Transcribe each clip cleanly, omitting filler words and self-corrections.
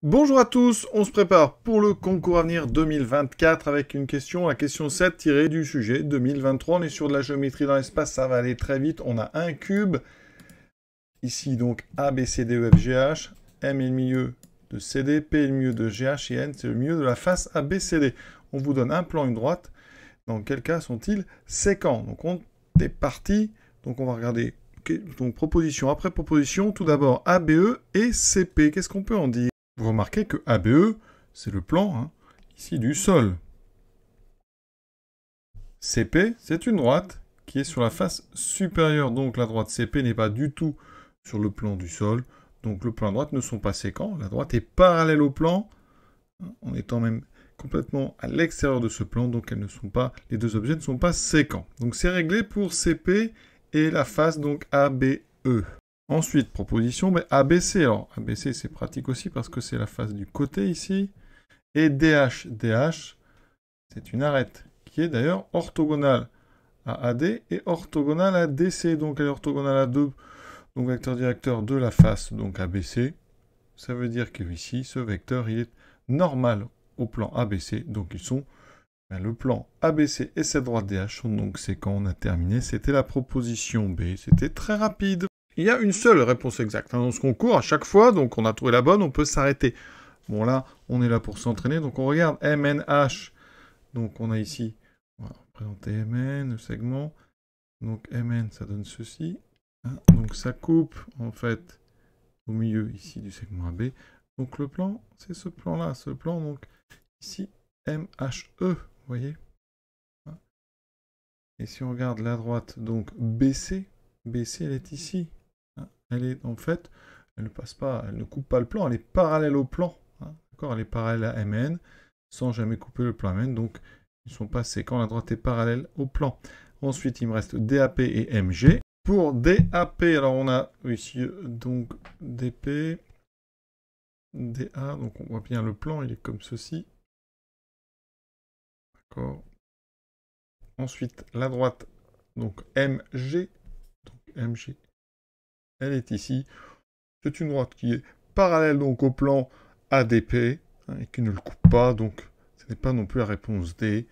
Bonjour à tous, on se prépare pour le concours Avenir 2024 avec une question, la question 7 tirée du sujet 2023. On est sur de la géométrie dans l'espace, ça va aller très vite. On a un cube, ici donc A, B, C, D, E, F, G, H. M est le milieu de CD, P est le milieu de GH et N c'est le milieu de la face ABCD. On vous donne un plan, une droite. Dans quel cas sont-ils sécants? Donc on est parti, donc on va regarder donc proposition après proposition. Tout d'abord ABE et CP, qu'est-ce qu'on peut en dire? Vous remarquez que ABE, c'est le plan, ici, du sol. CP, c'est une droite qui est sur la face supérieure. Donc la droite CP n'est pas du tout sur le plan du sol. Donc le plan et la droite ne sont pas sécants. La droite est parallèle au plan, en étant même complètement à l'extérieur de ce plan. Donc elles ne sont pas, les deux objets ne sont pas sécants. Donc c'est réglé pour CP et la face donc ABE. Ensuite, proposition ABC. Alors, ABC, c'est pratique aussi parce que c'est la face du côté ici. Et DH. DH, c'est une arête qui est d'ailleurs orthogonale à AD et orthogonale à DC. Donc, elle est orthogonale à 2, donc vecteur directeur de la face, donc ABC. Ça veut dire que ici, ce vecteur, il est normal au plan ABC. Donc, ils sont le plan ABC et cette droite DH sont donc sécants. On a terminé. C'était la proposition B. C'était très rapide. Il y a une seule réponse exacte dans ce concours, à chaque fois, donc on a trouvé la bonne, on peut s'arrêter. Bon là, on est là pour s'entraîner, donc on regarde MNH, donc on a ici, on va représenter MN, le segment, donc MN ça donne ceci, donc ça coupe en fait au milieu ici du segment AB, donc le plan, c'est ce plan-là, ce plan, donc ici MHE, vous voyez. Et si on regarde la droite, donc BC, BC elle est ici. Elle est en fait, elle ne passe pas, elle ne coupe pas le plan, elle est parallèle au plan. D'accord, elle est parallèle à MN, sans jamais couper le plan MN, donc ils ne sont pas sécants, la droite est parallèle au plan. Ensuite, il me reste DAP et MG. Pour DAP, alors on a ici donc DP, DA, donc on voit bien le plan, il est comme ceci. D'accord. Ensuite, la droite, donc MG, donc MG. Elle est ici. C'est une droite qui est parallèle donc au plan ADP et qui ne le coupe pas. Donc, ce n'est pas non plus la réponse D.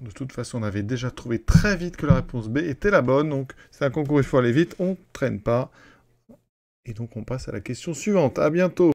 De toute façon, on avait déjà trouvé très vite que la réponse B était la bonne. Donc, c'est un concours, il faut aller vite. On ne traîne pas. Et donc, on passe à la question suivante. À bientôt.